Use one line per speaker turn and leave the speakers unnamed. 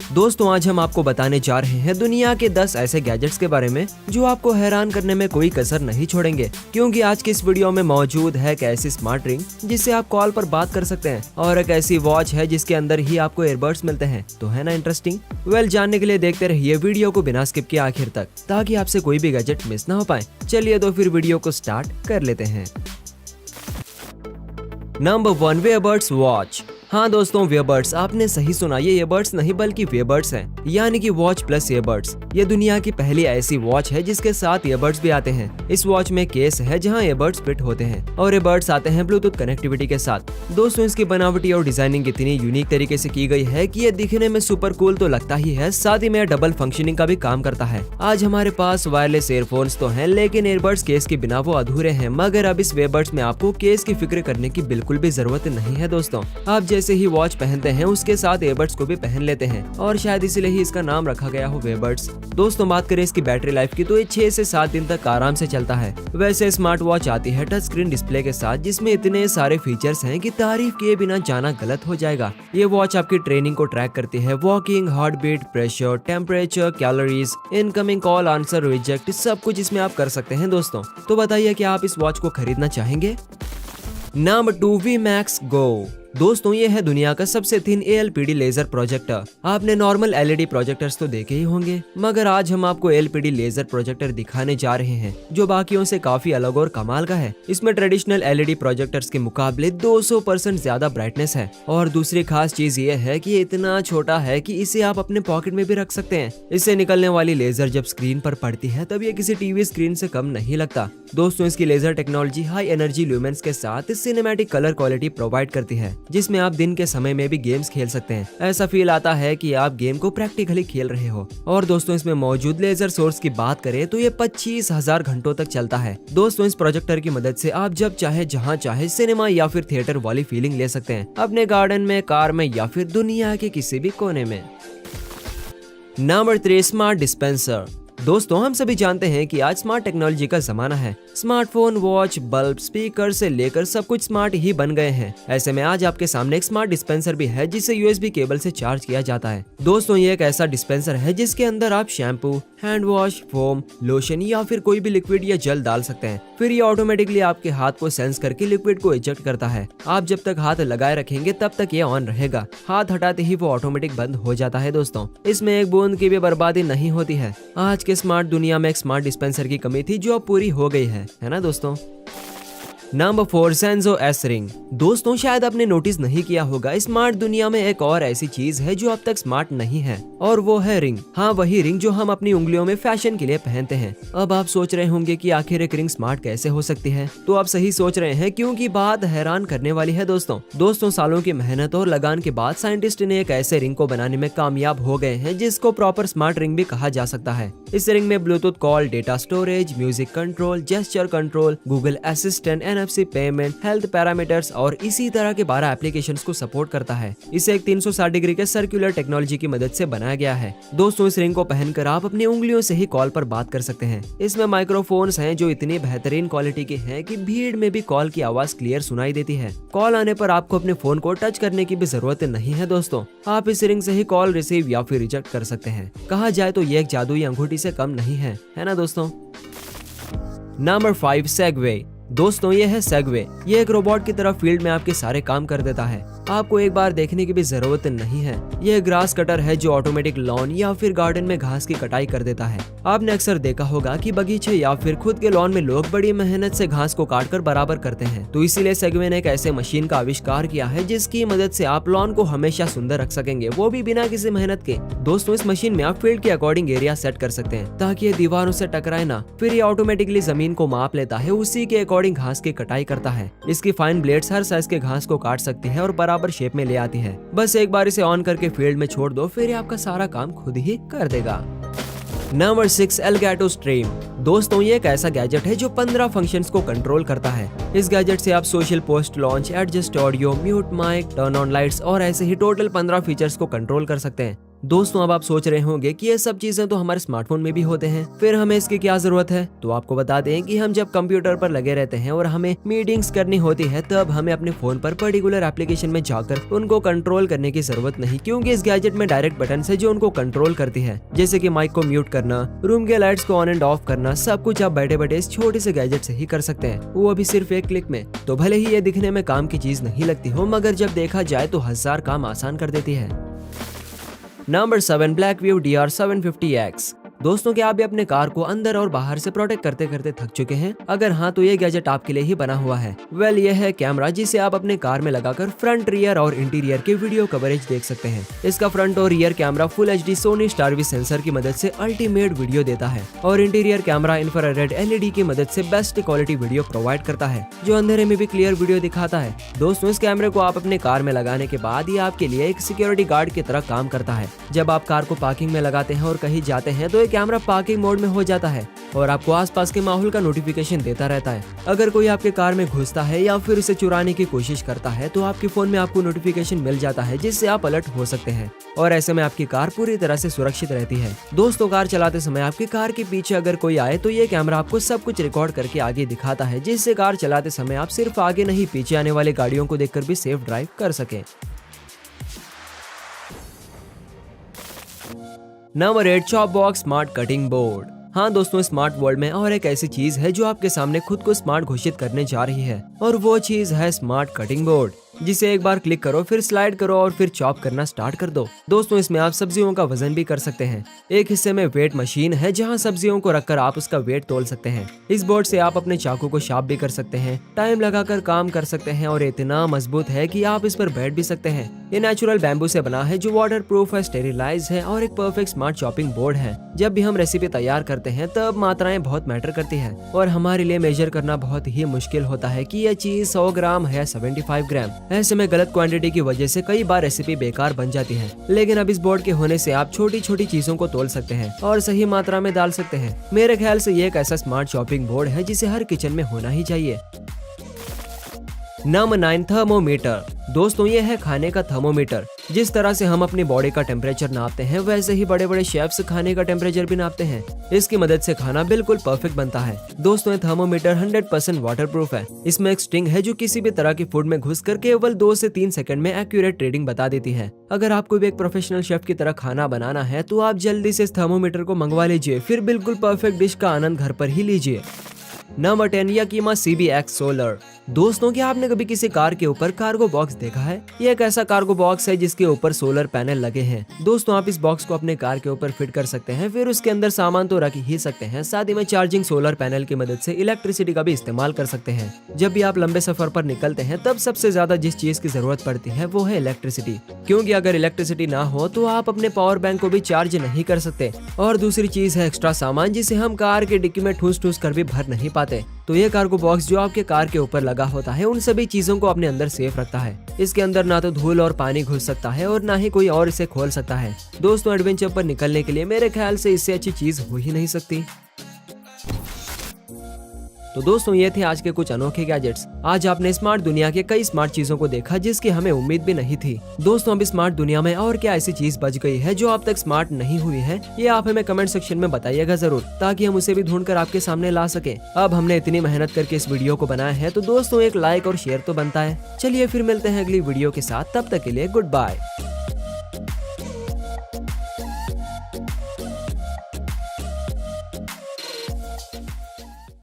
दोस्तों आज हम आपको बताने जा रहे हैं दुनिया के 10 ऐसे गैजेट्स के बारे में जो आपको हैरान करने में कोई कसर नहीं छोड़ेंगे, क्योंकि आज की इस वीडियो में मौजूद है एक ऐसी स्मार्ट रिंग जिससे आप कॉल पर बात कर सकते हैं और एक ऐसी वॉच है जिसके अंदर ही आपको ईयरबड्स मिलते हैं। तो है ना इंटरेस्टिंग? जानने के लिए देखते रहिए वीडियो को बिना स्किप किए आखिर तक, ताकि आपसे कोई भी गैजेट मिस ना हो पाए। चलिए तो फिर वीडियो को स्टार्ट कर लेते हैं। Number 1, Wearbuds watch. हाँ दोस्तों, वेयरबड्स, आपने सही सुना, ये ईयरबड्स नहीं बल्कि वेयरबड्स हैं, यानी कि वॉच प्लस ईयरबड्स। ये दुनिया की पहली ऐसी वॉच है जिसके साथ ईयरबड्स भी आते हैं। इस वॉच में केस है जहाँ ईयरबड्स फिट होते हैं और ईयरबड्स आते हैं ब्लूटूथ कनेक्टिविटी के साथ। दोस्तों इसकी बनावटी और डिजाइनिंग इतनी यूनिक तरीके से की गई है कि ये दिखने में सुपर कूल तो लगता ही है, साथ ही में डबल फंक्शनिंग का भी काम करता है। आज हमारे पास वायरलेस ईयरफोन्स तो हैं, लेकिन ईयरबड्स केस के बिना वो अधूरे हैं। मगर अब इस वेयरबड्स में आपको केस की फिक्र करने की बिल्कुल भी जरूरत नहीं है। दोस्तों आप जैसे ही वॉच पहनते हैं उसके साथ ईयरबड्स को भी पहन लेते हैं और शायद इसलिए ही इसका नाम रखा गया हो वेयरबड्स। दोस्तों बात करें इसकी बैटरी लाइफ की तो ये 6 से 7 दिन तक आराम से चलता है। वैसे स्मार्ट वॉच आती है टच स्क्रीन डिस्प्ले के साथ जिसमें इतने सारे फीचर्स हैं कि तारीफ किए बिना जाना गलत हो जाएगा। ये वॉच आपकी ट्रेनिंग को ट्रैक करती है, walking, heartbeat, pressure, temperature, calories, incoming call, answer, reject, सब कुछ इसमें आप कर सकते हैं। दोस्तों तो बताइए क्या आप इस वॉच को खरीदना चाहेंगे? नंबर 2, वीमैक्स गो। दोस्तों ये है दुनिया का सबसे थिन ALPD लेजर प्रोजेक्टर। आपने नॉर्मल LED प्रोजेक्टर्स तो देखे ही होंगे, मगर आज हम आपको ALPD लेजर प्रोजेक्टर दिखाने जा रहे हैं जो बाकियों से काफी अलग और कमाल का है। इसमें ट्रेडिशनल LED प्रोजेक्टर्स के मुकाबले 200% ज्यादा ब्राइटनेस है और दूसरी खास चीज ये है कि ये इतना छोटा है कि इसे आप अपने पॉकेट में भी रख सकते हैं। इससे निकलने वाली लेजर जब स्क्रीन पर पड़ती है तब ये किसी टीवी स्क्रीन से कम नहीं लगता। दोस्तों इसकी laser technology high energy lumens के साथ सिनेमैटिक कलर क्वालिटी प्रोवाइड करती है, जिसमें आप दिन के समय में भी गेम्स खेल सकते हैं। ऐसा फील आता है कि आप गेम को प्रैक्टिकली खेल रहे हो। और दोस्तों इसमें मौजूद लेजर सोर्स की बात करें तो ये 25,000 घंटों तक चलता है। दोस्तों इस प्रोजेक्टर की मदद से आप जब चाहे जहां चाहे सिनेमा या फिर थिएटर वाली फीलिंग ले सकते हैं, अपने गार्डन में, कार में या फिर दुनिया के किसी भी कोने में। Number 3, smart dispenser. दोस्तों हम सभी जानते हैं कि आज स्मार्ट टेक्नोलॉजी का जमाना है। स्मार्टफोन, वॉच, बल्ब, स्पीकर से लेकर सब कुछ स्मार्ट ही बन गए हैं। ऐसे में आज आपके सामने एक स्मार्ट डिस्पेंसर भी है जिसे USB केबल से चार्ज किया जाता है। दोस्तों ये एक ऐसा डिस्पेंसर है जिसके अंदर आप shampoo, hand wash, foam, lotion या फिर कोई भी लिक्विड या जेल डाल सकते हैं। फिर ये ऑटोमेटिकली आपके हाथ को सेंस करके लिक्विड को इजेक्ट करता है। आप जब तक हाथ लगाए रखेंगे तब तक ये ऑन रहेगा, हाथ हटाते ही वो ऑटोमेटिक बंद हो जाता है। दोस्तों इसमें एक बूंद की भी बर्बादी नहीं होती है। आज के स्मार्ट दुनिया में एक स्मार्ट डिस्पेंसर की कमी थी जो अब पूरी हो गई है ना दोस्तों? Number 4, सेंसो S ring. दोस्तों शायद आपने नोटिस नहीं किया होगा, स्मार्ट दुनिया में एक और ऐसी चीज है जो अब तक स्मार्ट नहीं है और वो है रिंग। हाँ वही रिंग जो हम अपनी उंगलियों में फैशन के लिए पहनते हैं। अब आप सोच रहे होंगे कि आखिर एक रिंग स्मार्ट कैसे हो सकती है? तो आप सही सोच रहे हैं, क्योंकि बात हैरान करने वाली है। दोस्तों सालों की मेहनत और लगान के बाद साइंटिस्ट ने एक ऐसे रिंग को बनाने में कामयाब हो गए हैं जिसको प्रॉपर स्मार्ट रिंग भी कहा जा सकता है। इस रिंग में Bluetooth call, data storage, music control, gesture control, Google assistant, NFC payment, health parameters और इसी तरह के 12 एप्लीकेशंस को सपोर्ट करता है। इसे एक 360 डिग्री के सर्कुलर टेक्नोलॉजी की मदद से बनाया गया है। दोस्तों इस रिंग को पहनकर आप अपनी उंगलियों से ही कॉल पर बात कर सकते हैं। इसमें माइक्रोफोन्स हैं जो इतनी बेहतरीन क्वालिटी के हैं कि भीड़ में भी कॉल की आवाज क्लियर सुनाई देती है। कॉल आने पर आपको अपने फोन को टच करने की भी जरूरत नहीं है। दोस्तों आप इस रिंग से ही कॉल रिसीव या फिर रिजेक्ट कर सकते हैं। कहा जाए तो ये एक जादुई अंगूठी से कम नहीं है ना दोस्तों? Number 5, Segway. दोस्तों ये है सेगवे। ये एक रोबोट की तरह फील्ड में आपके सारे काम कर देता है। आपको एक बार देखने की भी जरूरत नहीं है। यह ग्रास कटर है जो ऑटोमेटिक लॉन या फिर गार्डन में घास की कटाई कर देता है। आपने अक्सर देखा होगा कि बगीचे या फिर खुद के लॉन में लोग बड़ी मेहनत से घास को काटकर बराबर करते हैं। तो इसीलिए सेगवे ने एक ऐसे मशीन का आविष्कार किया है जिसकी मदद से आप लॉन को हमेशा सुंदर रख सकेंगे, वो भी बिना किसी मेहनत के। दोस्तों इस मशीन में आप फील्ड के अकॉर्डिंग एरिया सेट कर सकते हैं ताकि ये दीवारों से टकराए ना। फिर ये ऑटोमेटिकली जमीन को माप लेता है, उसी के अकॉर्डिंग घास की कटाई करता है। इसकी फाइन ब्लेड्स हर साइज के घास को काट सकती है और बराबर शेप में ले आती है। बस एक बार इसे ऑन करके फील्ड में छोड़ दो, फिर ये आपका सारा काम खुद ही कर देगा। Number 6, Elgato stream. दोस्तों ये एक ऐसा गैजेट है जो 15 फंक्शंस को कंट्रोल करता है। इस गैजेट से आप social post launch, adjust audio, mute mic, turn on lights और ऐसे ही टोटल 15 फीचर्स को कंट्रोल कर सकते हैं। दोस्तों अब आप सोच रहे होंगे कि ये सब चीजें तो हमारे स्मार्टफोन में भी होते हैं, फिर हमें इसकी क्या जरूरत है। तो आपको बता दें कि हम जब कंप्यूटर पर लगे रहते हैं और हमें मीटिंग्स करनी होती है, तब हमें अपने फोन पर पर्टिकुलर एप्लीकेशन में जाकर उनको कंट्रोल करने की जरूरत नहीं, क्योंकि इस गैजेट में डायरेक्ट बटन है जो उनको कंट्रोल करती है, जैसे कि माइक को म्यूट करना, रूम के लाइट्स को ऑन एंड ऑफ करना। सब कुछ आप बैठे बैठे इस छोटे से गैजेट से ही कर सकते हैं, वो भी सिर्फ एक क्लिक में। तो भले ही ये दिखने में काम की चीज नहीं लगती हो, मगर जब देखा जाए तो हजार काम आसान कर देती है। Number 7, ब्लैकव्यू DR750X। दोस्तों क्या आप भी अपने कार को अंदर और बाहर से प्रोटेक्ट करते करते थक चुके हैं? अगर हाँ तो ये गैजेट आपके लिए ही बना हुआ है। ये है कैमरा जिसे आप अपने कार में लगाकर फ्रंट, रियर और इंटीरियर के वीडियो कवरेज देख सकते हैं। इसका फ्रंट और rear camera full HD Sony Starvis sensor की मदद से अल्टीमेट वीडियो देता है और इंटीरियर कैमरा इंफ्रारेड LED की मदद से बेस्ट क्वालिटी वीडियो प्रोवाइड करता है, जो अंधेरे में भी क्लियर वीडियो दिखाता है। दोस्तों इस कैमरे को आप अपने कार में लगाने के बाद ये आपके लिए एक सिक्योरिटी गार्ड की तरह काम करता है। जब आप कार को पार्किंग में लगाते हैं और कहीं जाते हैं तो कैमरा पार्किंग मोड में हो जाता है और आपको आसपास के माहौल का नोटिफिकेशन देता रहता है। अगर कोई आपके कार में घुसता है या फिर उसे चुराने की कोशिश करता है तो आपके फोन में आपको नोटिफिकेशन मिल जाता है, जिससे आप अलर्ट हो सकते हैं और ऐसे में आपकी कार पूरी तरह से सुरक्षित रहती है। दोस्तों कार चलाते समय आपकी कार के पीछे अगर कोई आए तो ये कैमरा आपको सब कुछ रिकॉर्ड करके आगे दिखाता है, जिससे कार चलाते समय आप सिर्फ आगे नहीं पीछे आने वाले गाड़ियों को देखकर भी सेफ ड्राइव कर सके। Number 8, ChopBox smart cutting board. हाँ दोस्तों, स्मार्ट वर्ल्ड में और एक ऐसी चीज है जो आपके सामने खुद को स्मार्ट घोषित करने जा रही है, और वो चीज है स्मार्ट कटिंग बोर्ड, जिसे एक बार क्लिक करो, फिर स्लाइड करो और फिर चॉप करना स्टार्ट कर दो। दोस्तों इसमें आप सब्जियों का वजन भी कर सकते हैं। एक हिस्से में वेट मशीन है जहां सब्जियों को रखकर आप उसका वेट तोल सकते हैं। इस बोर्ड से आप अपने चाकू को शार्प भी कर सकते हैं, टाइम लगाकर काम कर सकते हैं और इतना मजबूत है कि आप इस पर बैठ भी सकते हैं। ये नेचुरल बैम्बू से बना है जो वाटर प्रूफ है, स्टेरिलाइज है और एक परफेक्ट स्मार्ट चॉपिंग बोर्ड है। जब भी हम रेसिपी तैयार करते हैं तब मात्राएं बहुत मैटर करती है और हमारे लिए मेजर करना बहुत ही मुश्किल होता है कि यह चीज 100 ग्राम है या 75 ग्राम। ऐसे में गलत क्वांटिटी की वजह से कई बार रेसिपी बेकार बन जाती है, लेकिन अब इस बोर्ड के होने से आप छोटी छोटी चीजों को तोल सकते हैं और सही मात्रा में डाल सकते हैं। मेरे ख्याल से ये एक ऐसा स्मार्ट चॉपिंग बोर्ड है जिसे हर किचन में होना ही चाहिए। Number 9, thermometer. दोस्तों ये है खाने का थर्मोमीटर। जिस तरह से हम अपनी बॉडी का टेम्परेचर नापते हैं, वैसे ही बड़े बड़े शेफ्स खाने का टेम्परेचर भी नापते हैं। इसकी मदद से खाना बिल्कुल परफेक्ट बनता है। दोस्तों ये थर्मोमीटर 100% वाटरप्रूफ है। इसमें एक स्ट्रिंग है जो किसी भी तरह की फूड में घुसकर केवल 2 से 3 सेकंड में एक्यूरेट रीडिंग बता देती है। अगर आपको भी एक प्रोफेशनल शेफ की तरह खाना बनाना है तो आप जल्दी से इस थर्मोमीटर को मंगवा लीजिए, फिर बिल्कुल परफेक्ट डिश का आनंद घर पर ही लीजिए। Number 10, याकीमा CBX solar. दोस्तों क्या आपने कभी किसी कार के ऊपर कार्गो बॉक्स देखा है? ये एक ऐसा कार्गो बॉक्स है जिसके ऊपर सोलर पैनल लगे हैं। दोस्तों आप इस बॉक्स को अपने कार के ऊपर फिट कर सकते हैं, फिर उसके अंदर सामान तो रख ही सकते हैं, साथ ही में चार्जिंग सोलर पैनल की मदद से इलेक्ट्रिसिटी का भी इस्तेमाल कर सकते हैं। जब भी आप लंबे सफर पर निकलते हैं तब सबसे ज्यादा जिस चीज की जरूरत पड़ती है वो है इलेक्ट्रिसिटी, क्योंकि अगर इलेक्ट्रिसिटी ना हो तो आप अपने पावर बैंक को भी चार्ज नहीं कर सकते। और दूसरी चीज है एक्स्ट्रा सामान, जिसे हम कार के डिक्की में ठूस ठूस कर भी भर नहीं पाते। तो ये कार्गो बॉक्स जो आपके कार के ऊपर लगा होता है उन सभी चीजों को अपने अंदर सेफ रखता है। इसके अंदर ना तो धूल और पानी घुस सकता है और ना ही कोई और इसे खोल सकता है। दोस्तों एडवेंचर पर निकलने के लिए मेरे ख्याल से इससे अच्छी चीज हो ही नहीं सकती। तो दोस्तों ये थे आज के कुछ अनोखे गैजेट्स। आज आपने स्मार्ट दुनिया के कई स्मार्ट चीजों को देखा जिसकी हमें उम्मीद भी नहीं थी। दोस्तों अब स्मार्ट दुनिया में और क्या ऐसी चीज बच गई है जो अब तक स्मार्ट नहीं हुई है, ये आप हमें कमेंट सेक्शन में बताइएगा जरूर, ताकि हम उसे भी ढूंढकर आपके सामने ला सके। अब हमने इतनी मेहनत करके इस वीडियो को बनाया है तो दोस्तों एक लाइक और शेयर तो बनता है। चलिए फिर मिलते हैं अगली वीडियो के साथ, तब तक के लिए गुड बाय।